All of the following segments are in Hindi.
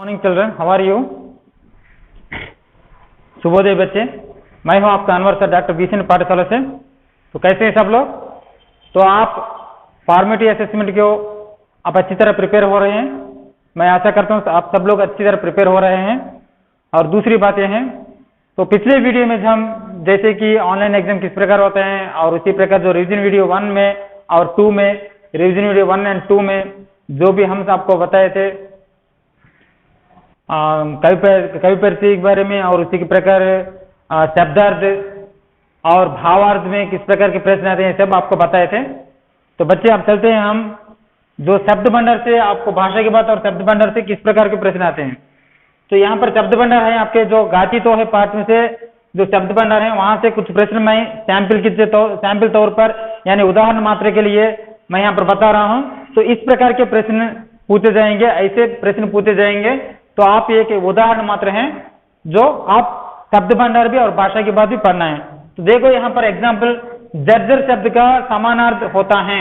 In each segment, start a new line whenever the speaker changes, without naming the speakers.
Morning children, how are you? शुभोदय बच्चे, मैं हूं आपका अनवर सर डॉक्टर बीसी पाठशाला से। तो कैसे हैं सब लोग? तो आप फॉर्मेटिव असेसमेंट को आप अच्छी तरह प्रिपेयर हो रहे हैं। मैं आशा करता हूं आप सब लोग अच्छी तरह प्रिपेयर हो रहे हैं। और दूसरी बात यह है, तो पिछले वीडियो में हम जैसे कि ऑनलाइन एग्जाम किस प्रकार होते हैं और उसी प्रकार जो रिवीजन वीडियो 1 में और 2 में, रिवीजन वीडियो 1 एंड 2 में जो भी हम आपको बताए थे कवि परिचय के बारे में और उसी के प्रकार शब्दार्थ और भावार्थ में किस प्रकार के प्रश्न आते हैं सब आपको बताए थे। तो बच्चे आप चलते हैं, हम जो शब्द भंडार से आपको भाषा की बात और शब्द भंडार से किस प्रकार के प्रश्न आते हैं। तो यहाँ पर शब्द भंडार है आपके जो गाती तो है पाठ में से जो शब्द भंडार है वहां से कुछ प्रश्न मैं सैंपल तौर पर यानी उदाहरण मात्र के लिए मैं यहाँ पर बता रहा हूँ। तो इस प्रकार के प्रश्न पूछे जाएंगे, ऐसे प्रश्न पूछे जाएंगे। तो आप एक उदाहरण मात्र हैं जो आप शब्द भंडार भी और भाषा की बात भी पढ़ना है। तो देखो यहाँ पर एग्जाम्पल, जर्जर शब्द का समानार्थ होता है।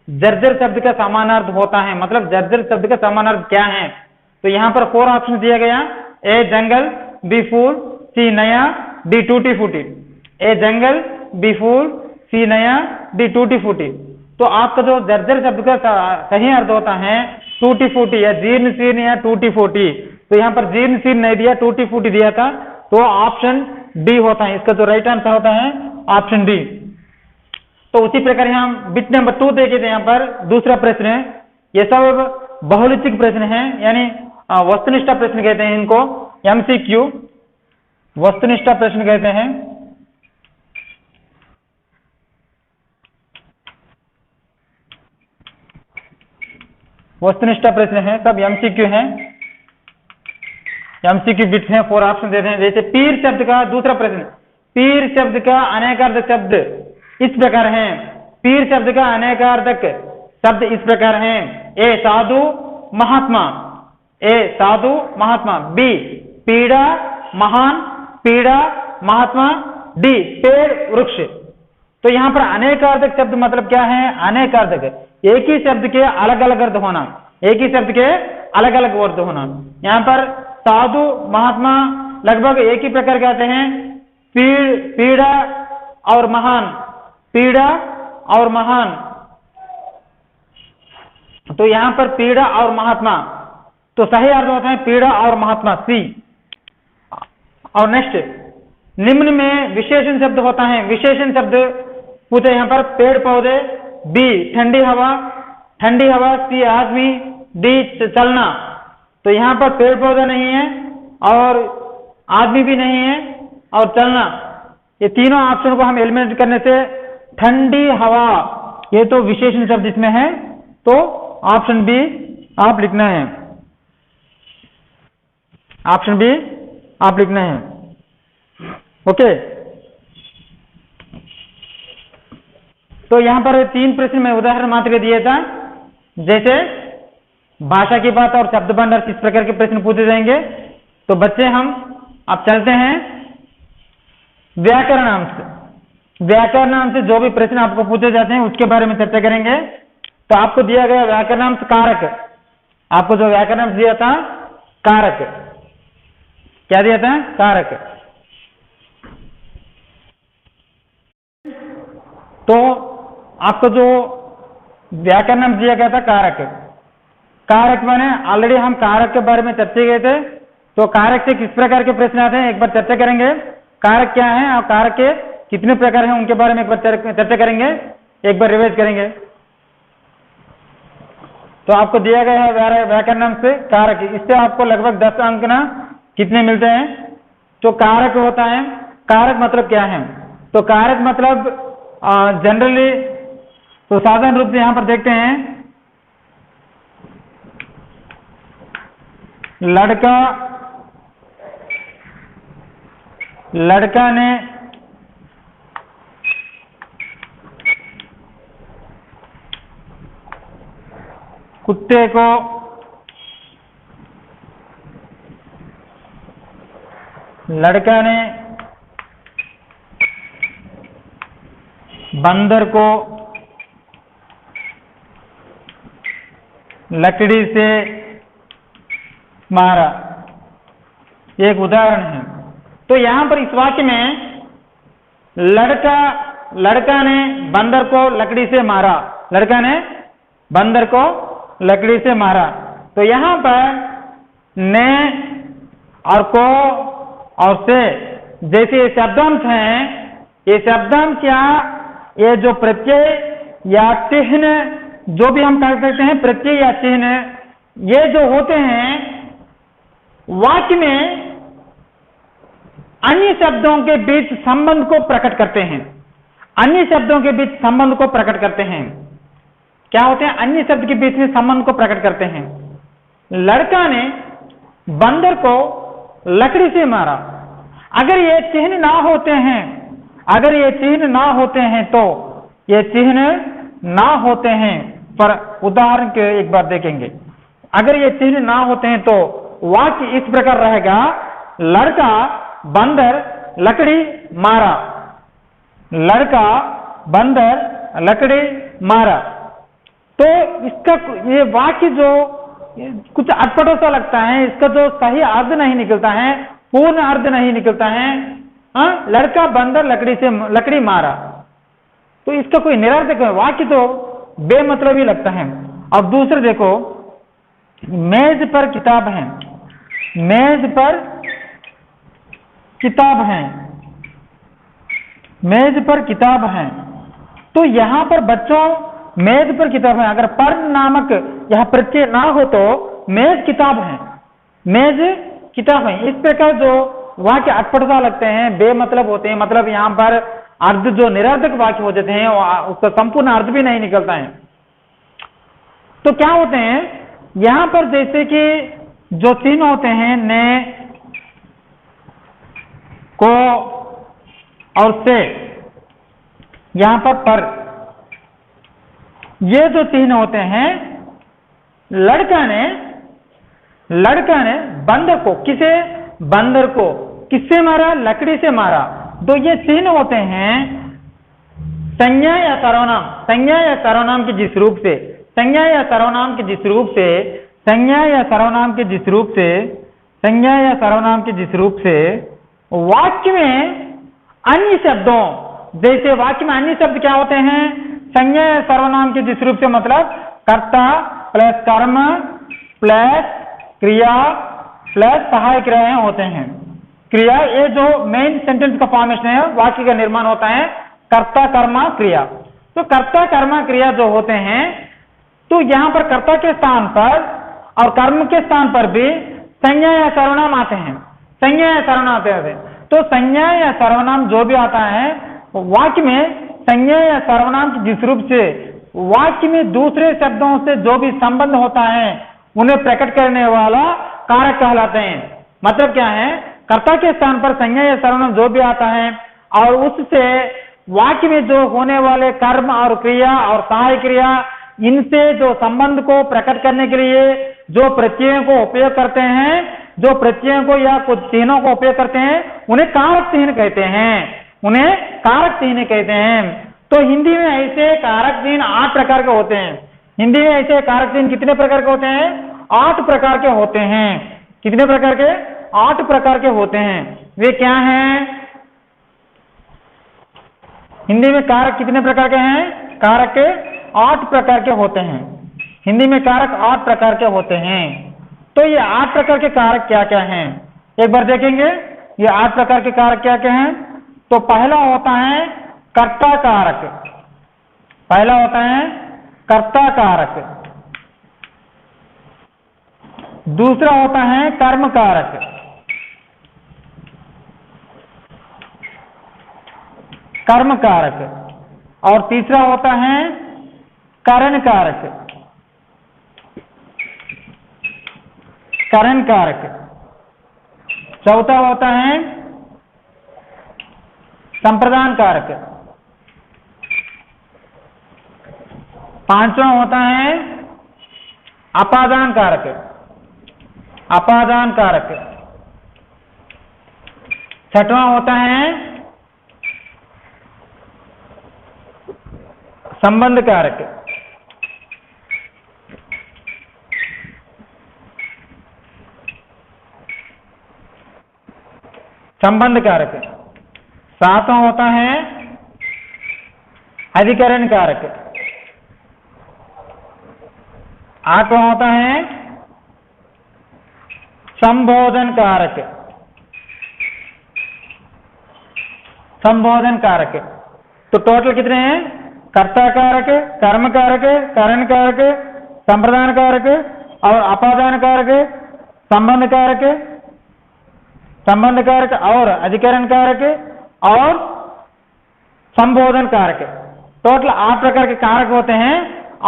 जर्जर शब्द का समानार्थ होता है मतलब जर्जर शब्द का समानार्थ क्या है। तो यहाँ पर 4 ऑप्शन दिया गया, ए जंगल, बी फूल, सी नया, डी टूटी फूटी। ए जंगल, बी फूल, सी नया, डी टूटी फूटी। तो आपका जो जर्जर शब्द का सही अर्थ होता है टूटी फूटी या जीर्ण शीर्ण या टूटी फूटी। तो यहाँ पर जीर्ण शीर्ण नहीं दिया, टूटी फूटी दिया था, तो ऑप्शन डी होता है। इसका जो राइट आंसर होता है ऑप्शन डी। तो उसी प्रकार यहाँ बिट नंबर 2 देखे थे, यहाँ पर दूसरा प्रश्न है। ये सब बहुलिचिक प्रश्न है यानी वस्तुनिष्ठ प्रश्न कहते हैं इनको, एमसीक्यू वस्तुनिष्ठ प्रश्न कहते हैं। वस्तुनिष्ठ प्रश्न है, सब एमसीक्यू हैं, एमसीक्यू बिट्स हैं। 4 ऑप्शन देते हैं। जैसे पीर शब्द का दूसरा प्रश्न, पीर शब्द का अनेकार्थक शब्द इस प्रकार हैं। पीर शब्द का अनेकार्थक शब्द इस प्रकार हैं, ए साधु महात्मा, ए साधु महात्मा, बी पीड़ा महान, पीड़ा महात्मा, डी पेड़ वृक्ष। तो यहाँ पर अनेकार्थक शब्द मतलब क्या है? अनेकार्थक, एक ही शब्द के अलग अलग अर्थ होना, एक ही शब्द के अलग अलग अर्थ होना। यहाँ पर साधु महात्मा लगभग एक ही प्रकार के आते हैं, पीड़ा और महान, पीड़ा और महान। तो यहाँ पर पीड़ा और महात्मा, तो सही अर्थ होता है पीड़ा और महात्मा, सी। और नेक्स्ट, निम्न में विशेषण शब्द होता है। विशेषण शब्द पूछे यहाँ पर, पेड़ पौधे, बी ठंडी हवा, ठंडी हवा, सी आदमी, डी चलना। तो यहाँ पर पेड़ पौधा नहीं है और आदमी भी नहीं है और चलना, ये तीनों ऑप्शन को हम एलिमिनेट करने से ठंडी हवा ये तो विशेषण शब्द इसमें है, तो ऑप्शन बी आप लिखना है, ऑप्शन बी आप लिखना है। ओके, तो यहाँ पर 3 प्रश्न में उदाहरण मात्र दिया था। जैसे भाषा की बात और शब्द भंडार किस प्रकार के प्रश्न पूछे जाएंगे। तो बच्चे हम अब चलते हैं व्याकरणांश। व्याकरणांश से जो भी प्रश्न आपको पूछे जाते हैं उसके बारे में चर्चा करेंगे। तो आपको दिया गया व्याकरणांश कारक, आपको जो व्याकरणांश दिया था कारक, क्या दिया था? कारक। तो आपको जो व्याकरणांश दिया गया था कारक, कारक माने ऑलरेडी हम कारक के बारे में चर्चा किए थे। तो कारक से किस प्रकार के प्रश्न आते हैं एक बार चर्चा करेंगे। कारक क्या है और कारक के कितने प्रकार हैं उनके बारे में एक बार चर्चा करेंगे, एक बार रिवाइज करेंगे। तो आपको दिया गया है व्याकरणांश से कारक, इससे आपको लगभग 10 अंक ना कितने मिलते हैं। तो कारक होता है, कारक मतलब क्या है? तो कारक मतलब जनरली तो साधारण रूप से यहां पर देखते हैं, लड़का ने कुत्ते को बंदर को लकड़ी से मारा, एक उदाहरण है। तो यहां पर इस वाक्य में लड़का ने बंदर को लकड़ी से मारा, लड़का ने बंदर को लकड़ी से मारा। तो यहां पर ने और को और से जैसे ये शब्दांश हैं, ये शब्दांश या ये जो प्रत्यय या चिन्ह जो भी हम कह सकते हैं, प्रत्यय या चिन्ह, ये जो होते हैं वाक्य में अन्य शब्दों के बीच संबंध को प्रकट करते हैं, अन्य शब्दों के बीच संबंध को प्रकट करते हैं। क्या होते हैं? अन्य शब्द के बीच में संबंध को प्रकट करते हैं। लड़का ने बंदर को लकड़ी से मारा। अगर ये चिन्ह ना होते हैं, अगर ये चिन्ह ना होते हैं, तो ये चिन्ह ना होते हैं, पर उदाहरण के एक बार देखेंगे। अगर ये चिन्ह ना होते हैं तो वाक्य इस प्रकार रहेगा, लड़का बंदर लकड़ी मारा, लड़का बंदर लकड़ी मारा। तो इसका ये वाक्य जो कुछ अटपटा सा लगता है, इसका जो सही अर्थ नहीं निकलता है, पूर्ण अर्थ नहीं निकलता है। लड़का बंदर लकड़ी मारा, तो इसका कोई निरर्थक वाक्य तो बेमतलब ही लगता है। अब दूसरे देखो, मेज पर किताब है, मेज पर किताब है, मेज पर किताब है। तो यहां पर बच्चों मेज पर किताब है, अगर पर नामक यह प्रत्यय ना हो तो मेज किताब है, मेज किताब है। इस प्रकार जो वाक्य अटपटा लगते हैं, बेमतलब होते हैं, मतलब यहां पर अर्थ जो निरर्थक वाक्य हो जाते हैं, उसका संपूर्ण अर्थ भी नहीं निकलता है। तो क्या होते हैं यहां पर, जैसे कि जो चिन्ह होते हैं ने, को और से, यहां पर ये जो चिन्ह होते हैं, लड़का ने बंदर को, बंदर को किससे मारा? लकड़ी से मारा। तो ये चिन्ह होते हैं संज्ञा या सर्वनाम, संज्ञा या सर्वनाम के जिस रूप से, संज्ञा या सर्वनाम के जिस रूप से, संज्ञा या सर्वनाम के जिस रूप से, संज्ञा या सर्वनाम के जिस रूप से वाक्य में अन्य शब्दों, जैसे वाक्य में अन्य शब्द क्या होते हैं? संज्ञा या सर्वनाम के जिस रूप से, मतलब कर्ता प्लस कर्म प्लस क्रिया प्लस सहायक क्रियाएं होते हैं। क्रिया, ये जो मेन सेंटेंस का फॉर्मेशन है, वाक्य का निर्माण होता है कर्ता कर्मा क्रिया। तो कर्ता कर्मा क्रिया जो होते हैं, तो यहां पर कर्ता के स्थान पर और कर्म के स्थान पर भी संज्ञा या सर्वनाम आते हैं, संज्ञा या सर्वनाम आते हैं। तो संज्ञा या सर्वनाम जो भी आता है वाक्य में, संज्ञा या सर्वनाम के जिस रूप से वाक्य में दूसरे शब्दों से जो भी संबंध होता है उन्हें प्रकट करने वाला कारक कहलाते हैं। मतलब क्या है? कर्ता के स्थान पर संज्ञा या सर्वनाम जो भी आता है और उससे वाक्य में जो होने वाले कर्म और क्रिया और सहायक क्रिया, इनसे जो संबंध को प्रकट करने के लिए जो प्रत्ययों को उपयोग करते हैं, जो प्रत्ययों को या कुछ चिन्हों को उपयोग करते हैं, उन्हें कारक चिन्ह कहते हैं, उन्हें कारक चिन्ह कहते हैं। तो हिंदी में ऐसे कारक चिन्ह 8 प्रकार के होते हैं। हिंदी में ऐसे कारक चिन्ह कितने प्रकार के होते हैं? 8 प्रकार के होते हैं। कितने प्रकार के? 8 प्रकार के होते हैं। वे क्या हैं? हिंदी में कारक कितने प्रकार के हैं? कारक 8 प्रकार के होते हैं। हिंदी में कारक 8 प्रकार के होते हैं। तो ये 8 प्रकार के कारक क्या क्या हैं, एक बार देखेंगे। ये 8 प्रकार के कारक क्या क्या हैं? तो पहला होता है कर्ता कारक, पहला होता है कर्ता कारक। दूसरा होता है कर्म कारक, कर्म कारक। और तीसरा होता है करण कारक, करण कारक। चौथा होता है संप्रदान कारक। पांचवा होता है अपादान कारक, अपादान कारक। छठवां होता है संबंध कारक। संबंध कारक, सातवां होता है अधिकरण कारक, आठवां होता है संबोधन कारक, संबोधन कारक। तो टोटल कितने हैं? कर्ता कारक, कर्म कारक, करण कारक, संप्रदान कारक और अपादान कारक, संबंध कारक, संबंध कारक और अधिकरण कारक और संबोधन कारक। टोटल 8 प्रकार के कारक होते हैं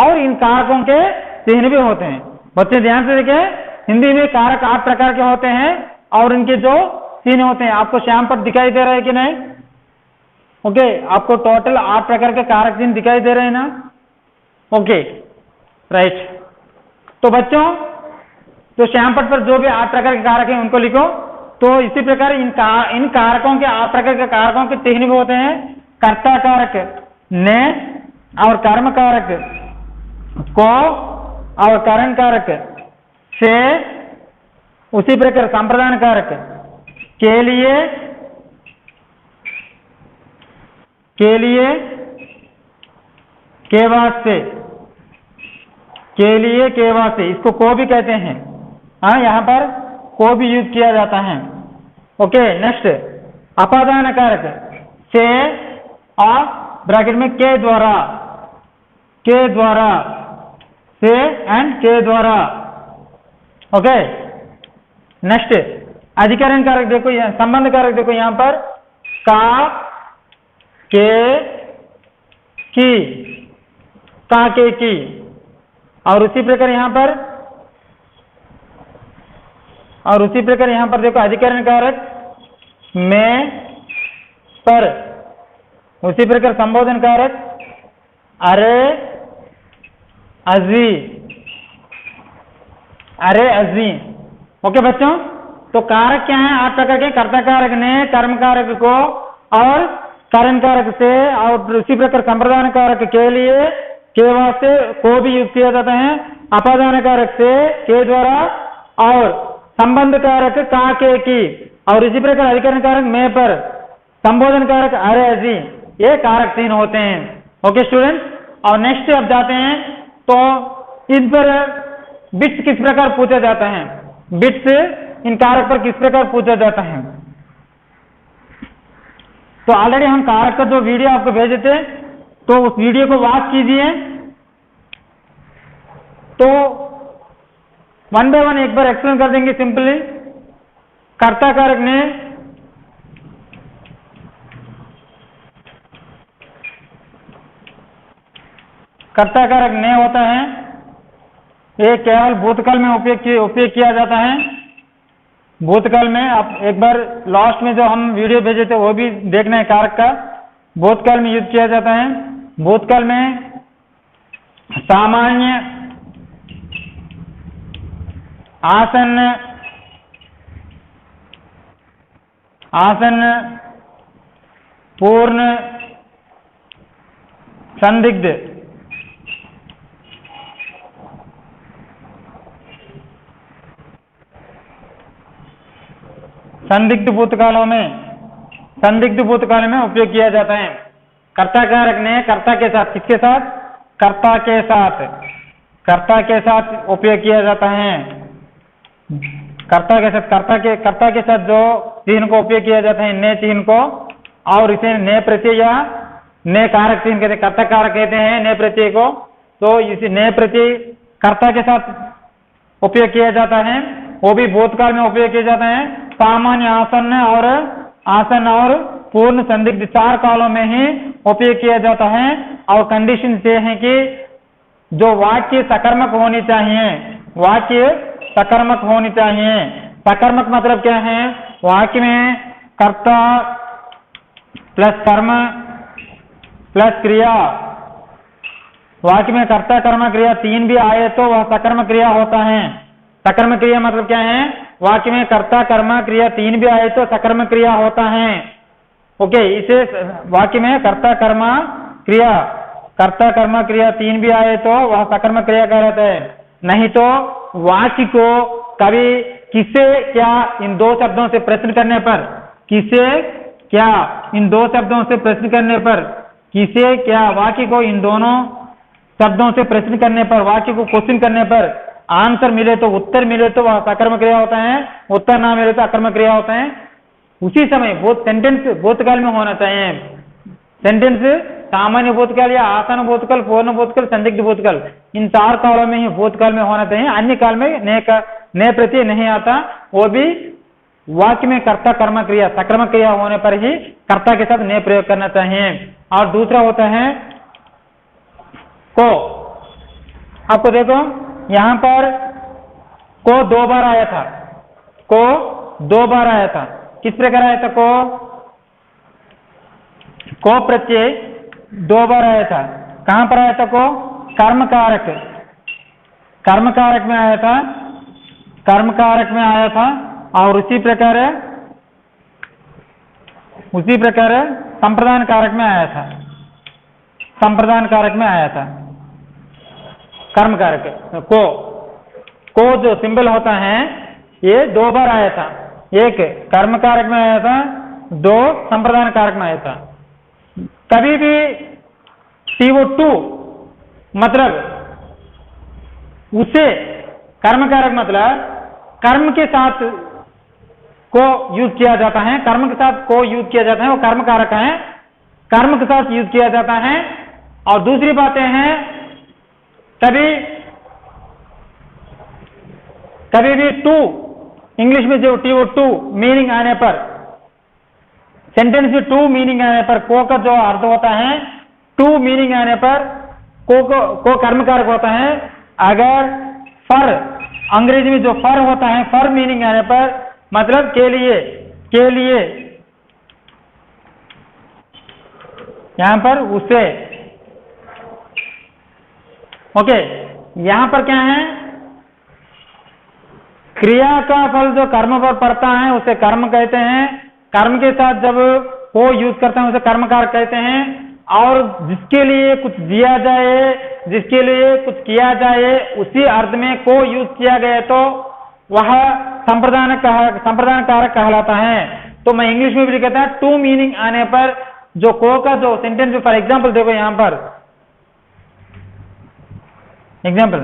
और इन कारकों के चिन्ह भी होते हैं। बच्चे ध्यान से देखें, हिंदी में कारक 8 प्रकार के होते हैं और इनके जो चिन्ह होते हैं आपको श्याम पर दिखाई दे रहा है कि नहीं? ओके, आपको टोटल 8 प्रकार के कारक चिन्ह दिखाई दे रहे हैं ना? Okay, right. तो बच्चों, तो श्याम पट पर जो भी 8 प्रकार के कारक हैं उनको लिखो। तो इसी प्रकार इन कारकों के 8 प्रकार के कारकों के चिन्ह भी होते हैं। कर्ता कारक ने और कर्म कारक को और करण कारक से, उसी प्रकार संप्रदान कारक के लिए के वास्ते, के लिए के वास्ते, इसको को भी कहते हैं। हाँ, यहाँ पर को भी यूज किया जाता है। ओके, नेक्स्ट अपादान कारक से और ब्रैकेट में के द्वारा से एंड के द्वारा। ओके, नेक्स्ट अधिकरण कारक देखो, संबंध कारक देखो यहाँ पर का के की और उसी प्रकार यहाँ पर देखो अधिकरण कारक में पर, उसी प्रकार संबोधन कारक अरे अजी। ओके बच्चों, तो कारक क्या है? 8 प्रकार के। कर्ता कारक ने कर्म कारक को और करण कारक से और उसी प्रकार संप्रदान कारक के लिए के वास्ते को भी यूज किया जाता है। अपादान कारक से के द्वारा और संबंध कारक का के की और इसी प्रकार अधिकरण कारक में पर, संबोधन कारक अरे अजी, ये कारक 3 होते हैं। ओके स्टूडेंट्स, और नेक्स्ट अब जाते हैं। तो इस पर बिट्स किस प्रकार पूछा जाता है? बिट्स इन कारक पर किस प्रकार पूछा जाता है? तो ऑलरेडी हम कारक का जो वीडियो आपको भेजे थे, तो उस वीडियो को वॉच कीजिए। तो 1 बाय 1 एक बार एक्सप्लेन कर देंगे सिंपली। कर्ता कारक ने होता है, ये केवल भूतकाल में उपयोग किया जाता है। भूतकाल में आप एक बार लास्ट में जो हम वीडियो भेजे थे वो भी देखना है। कारक का भूतकाल में यूज किया जाता है। भूतकाल में सामान्य, आसन्न, पूर्ण, संदिग्ध, संदिग्ध भूतकालों में उपयोग किया जाता है। कर्ता कारक ने कर्ता के साथ, किसके साथ? कर्ता के साथ उपयोग किया जाता है। कर्ता के साथ जो चिन्ह को उपयोग किया जाता है, ने चिन्ह को, और इसे ने प्रत्यय या ने कारक चिन्ह कहते हैं। कर्ता कारक कहते हैं ने प्रत्यय को। तो इसे ने प्रत्यय कर्ता के साथ उपयोग किया जाता है, वो भी भूतकाल में उपयोग किया जाता है। सामान्य, आसन्न और पूर्ण, संदिग्ध 4 कालों में ही उपयोग किया जाता है। और कंडीशन ये है कि जो वाक्य सकर्मक होनी चाहिए। सकर्मक मतलब क्या है? वाक्य में कर्ता प्लस कर्म प्लस क्रिया, वाक्य में कर्ता कर्म क्रिया 3 भी आए तो वह सकर्मक क्रिया होता है। सकर्मक क्रिया मतलब क्या है? वाक्य में कर्ता कर्म क्रिया 3 भी आए तो सकर्मक क्रिया होता है। ओके, इसे वाक्य में कर्ता कर्म क्रिया 3 भी आए तो वह सकर्मक क्रिया कहलाता है। नहीं तो वाक्य को कभी किसे क्या इन 2 शब्दों से प्रश्न करने पर किसे क्या, इन दो शब्दों से प्रश्न करने पर, किसे क्या वाक्य को इन दोनों शब्दों से प्रश्न करने पर, वाक्य को क्वेश्चन करने पर आंसर मिले तो, उत्तर मिले तो वह सकर्मक क्रिया होता है, उत्तर ना मिले तो अकर्मक क्रिया होता है। उसी समय सेंटेंस भूतकाल में होना चाहिए। सेंटेंस सामान्य भूतकाल या आसान भूतकाल, पूर्ण भूतकाल, संदिग्ध भूतकाल, इन 4 कालों में ही भूतकाल में होना चाहिए। अन्य काल में नए प्रत्यय नहीं आता, वो भी वाक्य में कर्ता कर्म क्रिया सकर्मक क्रिया होने पर ही कर्ता के साथ नए प्रयोग करना चाहिए। और दूसरा होता है को। आपको देखो यहां पर को 2 बार आया था, को 2 बार आया था। किस प्रकार आया था को प्रत्यय 2 बार आया था। कहां पर आया था को? कर्म कारक, कर्म कारक में आया था, कर्म कारक में आया था। और उसी प्रकार संप्रदान कारक में आया था, संप्रदान कारक में आया था। कर्म कारक को जो सिंबल होता है ये 2 बार आया था, एक कर्म कारक में आया था, 2 संप्रदान कारक में आया था। कभी भी CO2 मतलब उसे कर्म कारक मतलब कर्म के साथ को यूज किया जाता है, कर्म के साथ को यूज किया जाता है, वो कर्म कारक है, कर्म के साथ यूज किया जाता है। और दूसरी बातें हैं कभी भी टू, इंग्लिश में जो TO2 मीनिंग आने पर, सेंटेंस में 2 मीनिंग आने पर को का जो अर्थ होता है, 2 मीनिंग आने पर को कर्म कारक होता है। अगर फर, अंग्रेजी में जो फर होता है, फर मीनिंग आने पर मतलब के लिए यहां पर उसे। ओके, यहां पर क्या है, क्रिया का फल जो कर्म पर पड़ता है उसे कर्म कहते हैं। कर्म के साथ जब को यूज करते हैं उसे कर्मकार कहते हैं। और जिसके लिए कुछ दिया जाए, जिसके लिए कुछ किया जाए, उसी अर्थ में को यूज किया गया तो वह संप्रदान कारक कहलाता है। तो मैं इंग्लिश में भी कहता है 2 मीनिंग आने पर जो को का जो सेंटेंस, फॉर एग्जाम्पल देखो यहां पर एग्जाम्पल,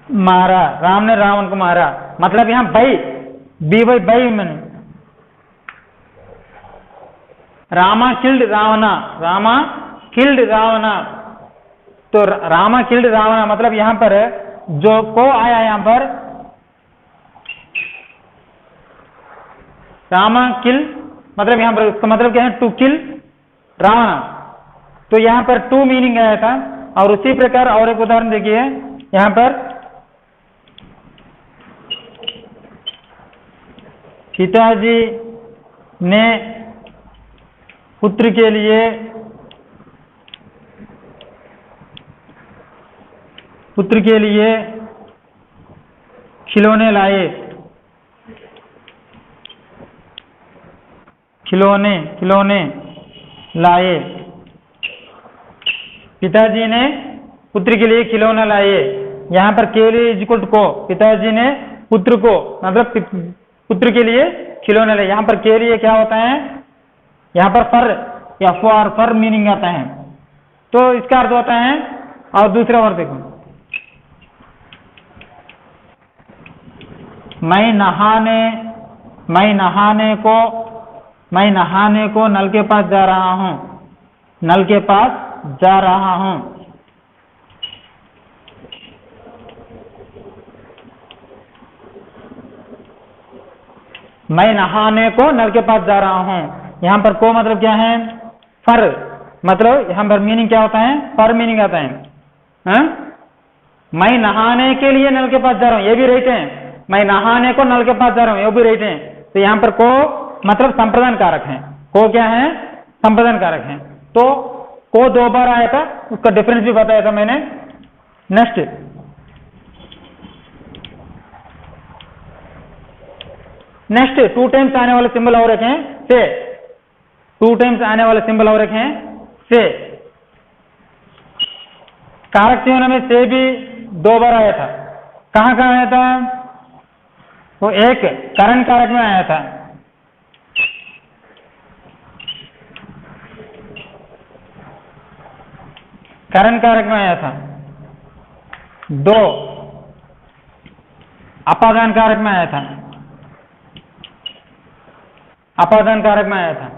मारा, राम ने रावण को मारा, मतलब यहां बाई मैंने रामा किल्ड रावणा, रामा किल्ड रावणा। तो रामा किल्ड रावणा मतलब यहां पर जो को आया, यहां पर रामा किल मतलब यहां पर उसका मतलब क्या है, टू किल रावणा। तो यहां पर 2 मीनिंग आया था। और उसी प्रकार और एक उदाहरण देखिए यहां पर, पिताजी ने पुत्र के लिए खिलौने लाए, खिलौने लाए। पिताजी ने पुत्र के लिए खिलौना लाए। यहां पर के लिए इज इक्वल टू को, पिताजी ने पुत्र को मतलब पुत्र के लिए खिलौने लाए। यहां पर के लिए क्या होता है, यहां पर फर या फर मीनिंग आता है, तो इसका अर्थ होता है। और दूसरा वर्ड देखो, मैं नहाने को नल के पास जा रहा हूं, नल के पास जा रहा हूं। मैं नहाने को नल के पास जा रहा हूं। यहां पर को मतलब क्या है, फर, मतलब यहां पर मीनिंग क्या होता है, फर मीनिंग आता है। मैं नहाने के लिए नल के पास जा रहा हूं, ये भी रहते हैं। मैं नहाने को नल के पास जा रहा हूं, ये भी रहते हैं। तो यहां पर को मतलब संप्रदान कारक है। को क्या है, संप्रदान कारक है। तो को 2 बार आया था, उसका डिफरेंस भी बताया था मैंने। नेक्स्ट 2 टाइम्स आने वाले सिंबल और रखे हैं से। 2 टाइम्स आने वाले सिंबल और एक हैं से। कारक चिन्ह में से भी 2 बार आया था। कहाँ कहाँ आया था? वो एक करण कारक में आया था, करण कारक में आया था। 2 अपादान कारक में आया था, अपादान कारक में आया था।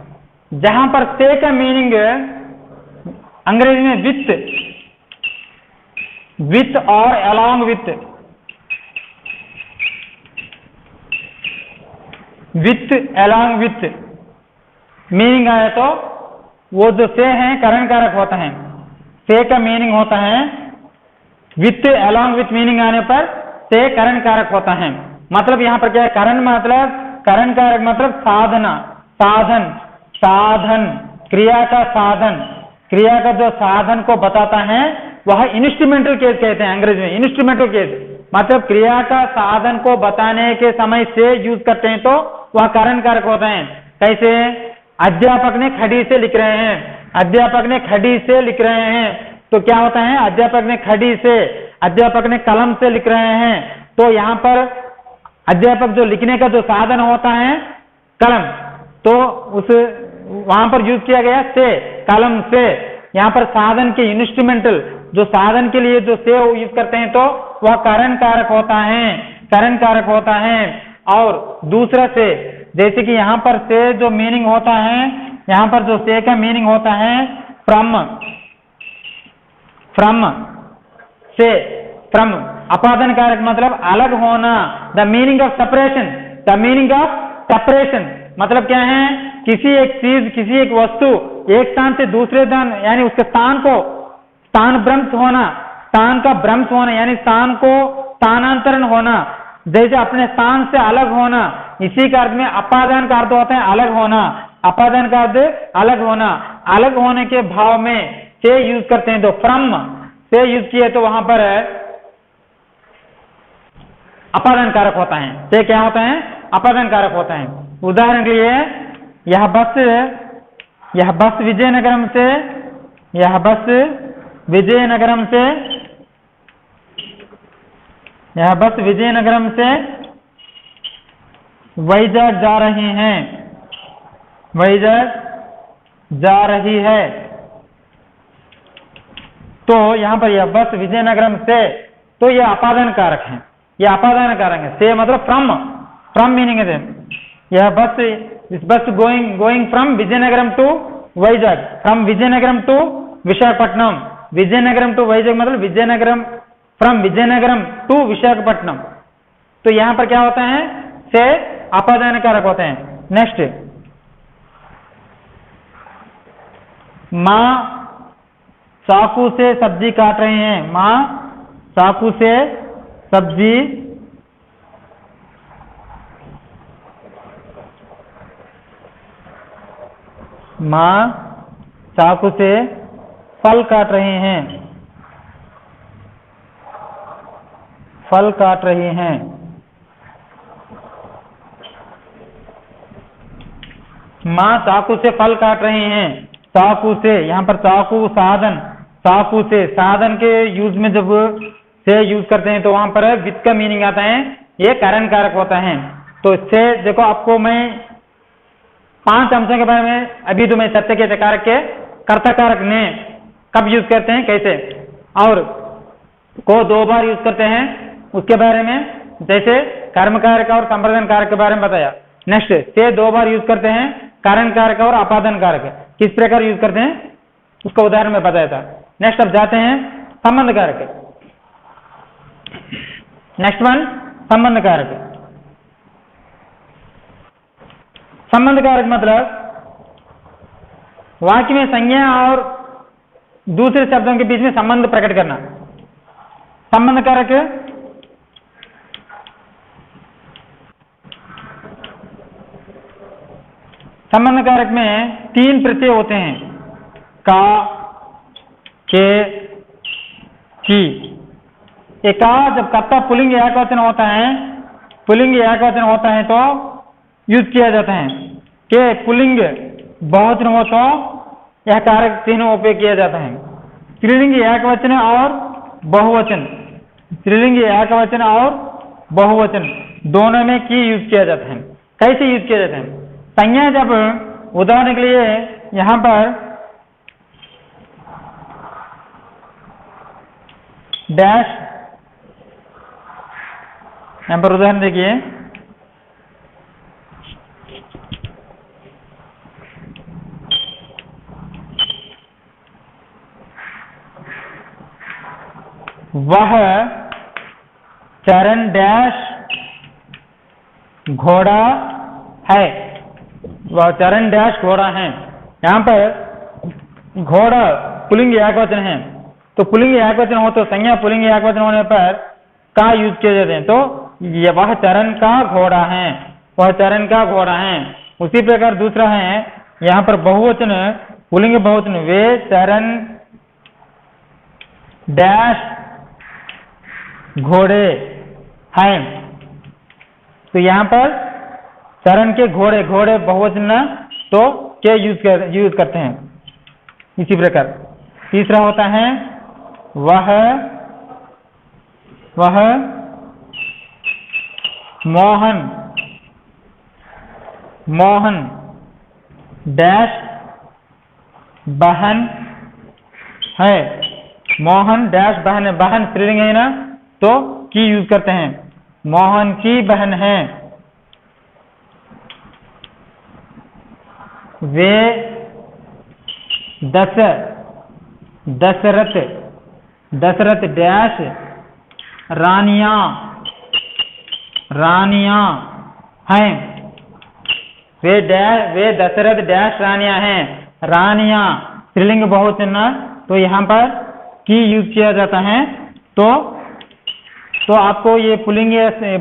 जहां पर से का मीनिंग अंग्रेजी में विथ और अलोंग विथ मीनिंग आया तो वो जो से है करण कारक होता है। से का मीनिंग होता है विथ अलोंग विथ मीनिंग आने पर से करण कारक होता है। मतलब यहां पर क्या है? करण मतलब करण कारक मतलब साधना, साधन क्रिया का साधन, क्रिया का जो साधन को बताता है वह इंस्ट्रूमेंटल केस कहते हैं अंग्रेजी में। इंस्ट्रूमेंटल केस मतलब क्रिया का साधन को बताने के समय से यूज करते हैं तो वह करण कारक होता है। कैसे? अध्यापक ने खड़ी से लिख रहे हैं, अध्यापक ने खड़ी से लिख रहे हैं तो क्या होता है? अध्यापक ने खड़ी से, अध्यापक ने कलम से लिख रहे हैं तो यहां पर अध्यापक जो लिखने का जो साधन होता है कलम, तो उस वहां पर यूज किया गया से, कलम से। यहां पर साधन के इंस्ट्रूमेंटल जो साधन के लिए जो से यूज करते हैं तो वह करण कारक होता है, करण कारक होता है। और दूसरा से, जैसे कि यहां पर से जो मीनिंग होता है, यहां पर जो से का मीनिंग होता है फ्रॉम अपादान कारक मतलब अलग होना। The meaning of separation, the meaning of separation मतलब क्या है? किसी एक चीज, किसी एक वस्तु एक स्थान से दूसरे स्थान यानी उसके स्थान को स्थान भ्रंश होना, स्थान का भ्रंश होना यानी स्थान को स्थानांतरण होना, जैसे अपने स्थान से अलग होना। इसी का अर्थ में अपादान का अर्थ होता है अलग होना, अपादान का अर्थ अलग होना। अलग होने के भाव में से यूज करते हैं तो फ्रॉम से यूज किए तो वहां पर अपादान कारक होता है। से क्या होता है? अपादान कारक होता है। उदाहरण के लिए यह बस विजयनगरम से, यह बस विजयनगरम से, यह बस विजयनगरम से वैजाग जा रही हैं, वैजाग जा रही है। तो यहां पर यह बस विजयनगरम से, तो यह अपादान कारक है, यह अपादान कारक है। से मतलब फ्रॉम मीनिंग है। यह बस, इस bus going from Vizianagaram to Vizag, from Vizianagaram to Visakhapatnam. Vizianagaram to Vizag मतलब विजयनगरम, फ्रॉम विजयनगरम टू विशाखापट्टनम। तो यहां पर क्या होता है? से अपादान कारक होते हैं। नेक्स्ट, मां चाकू से सब्जी काट रहे हैं, मां चाकू से सब्जी मां चाकू से फल काट रहे हैं, फल काट रही हैं। मां चाकू से फल काट रही हैं। चाकू से, यहां पर चाकू साधन, चाकू से साधन के यूज में जब से यूज करते हैं तो वहां पर विथ का मीनिंग आता है, ये करण कारक होता है। तो इससे देखो, आपको मैं 5 अंशों के बारे में अभी तो मैं सत्य के कारक के कर्ता कारक ने कब यूज करते हैं, कैसे, और को 2 बार यूज करते हैं उसके बारे में, जैसे कर्म कारक और संप्रदान कारक के बारे में बताया। नेक्स्ट, से 2 बार यूज करते हैं, कारण कारक और अपादान कारक किस प्रकार यूज करते हैं उसका उदाहरण में बताया था। नेक्स्ट अब जाते हैं संबंध कारक। नेक्स्ट वन, संबंध कारक। संबंध कारक मतलब वाक्य में संज्ञा और दूसरे शब्दों के बीच में संबंध प्रकट करना। संबंध कारक संबंध कारक में 3 प्रत्यय होते हैं, का, के, की। एक का जब कर्ता पुल्लिंग एकवचन होता है, पुल्लिंग एकवचन होता है तो यूज किया जाता है। के पुल्लिंग बहुवचन हो तो यह कारक तीनों उपयोग किया जाता है। स्त्रीलिंग एकवचन और बहुवचन, स्त्रीलिंग एकवचन और बहुवचन दोनों में की यूज किया जाता है। कैसे यूज किया जाता है? संज्ञा जब उदाहरण के लिए यहां पर डैश, यहां पर उदाहरण देखिए, वह चरण डैश घोड़ा है, वह चरण डैश घोड़ा है। यहां पर घोड़ा पुल्लिंग एकवचन है, तो पुल्लिंग एकवचन हो तो संज्ञा पुल्लिंग एकवचन होने पर का यूज किए जाते हैं। तो वह चरण का घोड़ा है, वह चरण का घोड़ा है। उसी प्रकार दूसरा है यहां पर बहुवचन पुल्लिंग बहुवचन, वे चरण डैश घोड़े हैं। तो यहां पर चरण के घोड़े, घोड़े बहुवचन तो क्या यूज करते हैं। इसी प्रकार तीसरा होता है वह मोहन, मोहन डैश बहन है, मोहन डैश बहन है। बहन स्त्रीलिंग है ना, तो की यूज करते हैं, मोहन की बहन है। वे दशरथ डैश रानियां हैं, वे दशरथ डैश रानियां हैं। रानियां स्त्रीलिंग बहुवचन, तो यहां पर की यूज किया जाता है। तो आपको ये पुल्लिंग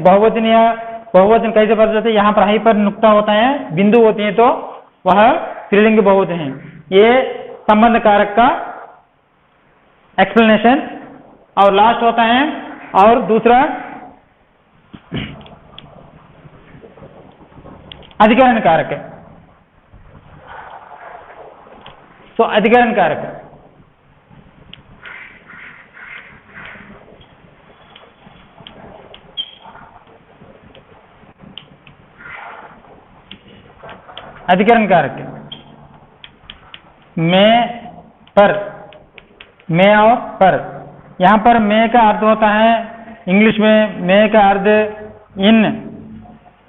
बहुवचन या बहुवचन कैसे पता चलता है? यहाँ पर हाई पर नुक्ता होता है, बिंदु होती है, तो वह स्त्रीलिंग बहुवचन है। ये संबंध कारक का एक्सप्लेनेशन। और लास्ट होता है और दूसरा अधिकरण कारक है। तो अधिकरण कारक अधिकरण कारक में पर, में और पर। यहां पर में का अर्थ होता है इंग्लिश में में का अर्थ इन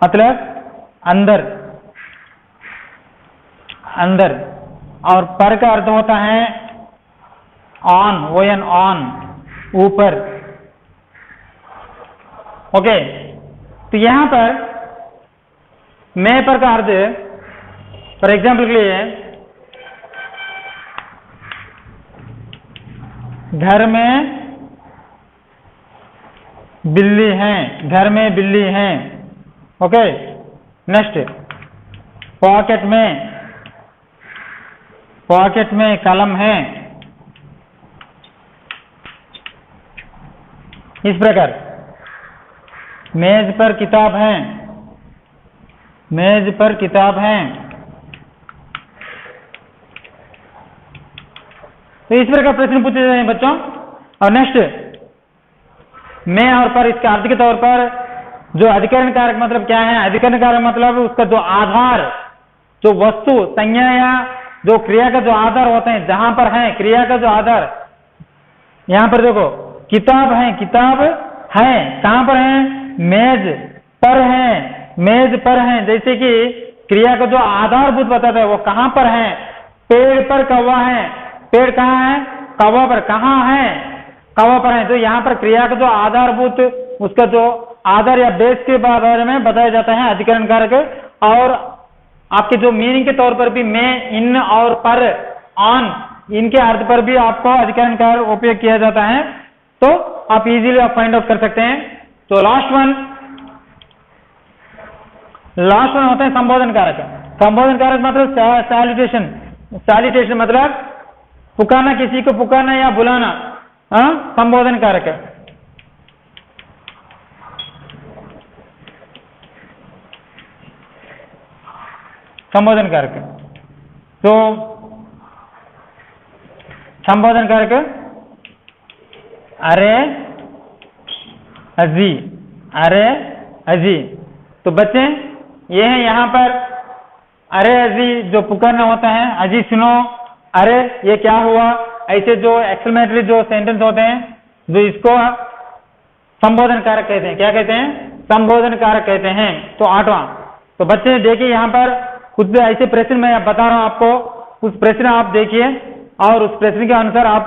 मतलब अंदर, अंदर, और पर का अर्थ होता है ऑन, ओएन ऑन, ऊपर। ओके, तो यहां पर में पर का अर्थ फॉर एग्जाम्पल के लिए घर में बिल्ली है, घर में बिल्ली है। ओके, नेक्स्ट पॉकेट में कलम है। इस प्रकार मेज पर किताब है, मेज पर किताब है। तो इस प्रकार प्रश्न पूछे जाते हैं बच्चों। और नेक्स्ट में और पर, इसके अर्थ के तौर पर जो अधिकरण कारक मतलब क्या है? अधिकरण कारक मतलब उसका जो आधार, जो वस्तु संज्ञा या जो क्रिया का जो आधार होते हैं, जहां पर है क्रिया का जो आधार। यहां पर देखो किताब है, किताब है कहां पर है? मेज पर है, मेज पर है। जैसे कि क्रिया का जो आधारभूत बताता है वो कहां पर है? पेड़ पर कौवा है, पेड़ कहाँ है? कौवा पर। कहाँ है? कौवा पर है। तो यहाँ पर क्रिया का जो आधारभूत, उसका जो आधार या बेस के बारे में बताया जाता है अधिकरण कारक। और आपके जो मीनिंग के तौर पर भी में, इन और पर, ऑन, इनके अर्थ पर भी आपको अधिकरण कारक उपयोग किया जाता है। तो आप इजीली आप फाइंड आउट कर सकते हैं। तो लास्ट वन होता है संबोधन कारक। संबोधन कारक मतलब सैल्यूटेशन, सैल्यूटेशन मतलब पुकारना, किसी को पुकारना या बुलाना, संबोधन कारक है। संबोधन कारक तो संबोधन कारक अरे अजी, अरे अजी। तो बच्चे ये है यहाँ पर अरे अजी जो पुकारना होता है, अजी सुनो, अरे ये क्या हुआ, ऐसे जो एक्सक्लेमेटरी जो सेंटेंस होते हैं, जो इसको संबोधन कारक कहते हैं। क्या कहते हैं? संबोधन कारक कहते हैं। तो 8वां, तो बच्चे देखिए यहाँ पर कुछ ऐसे प्रश्न मैं बता रहा हूं आपको, उस प्रश्न आप देखिए और उस प्रश्न के अनुसार आप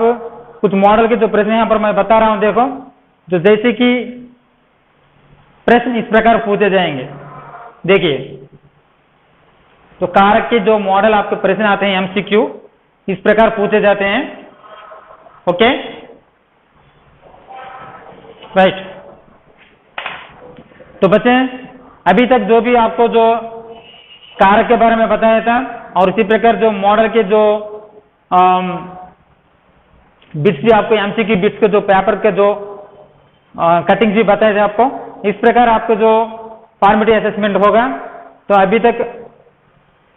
कुछ मॉडल के जो प्रश्न यहाँ पर मैं बता रहा हूं, देखो, जो जैसे कि प्रश्न इस प्रकार पूछे जाएंगे। देखिए, तो कारक के जो मॉडल आपके प्रश्न आते हैं एमसीक्यू, इस प्रकार पूछे जाते हैं। Okay, right. तो बच्चे अभी तक जो भी आपको जो कारक के बारे में बताया था और इसी प्रकार जो मॉडल के जो बिट्स भी आपको एमसीक्यू बिट्स के जो पेपर के जो कटिंग भी बताए थे आपको, इस प्रकार आपको जो फॉर्मेटिव असेसमेंट होगा। तो अभी तक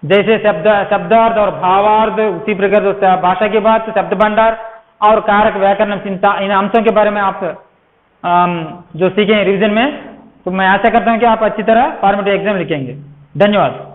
जैसे शब्दार्थ और भावार्थ, उसी प्रकार जो भाषा की बात, शब्द भंडार और कारक व्याकरण चिंता, इन अंशों के बारे में आप जो सीखे रिवीजन में। तो मैं आशा करता हूं कि आप अच्छी तरह फॉर्मेटिव एग्जाम लिखेंगे। धन्यवाद।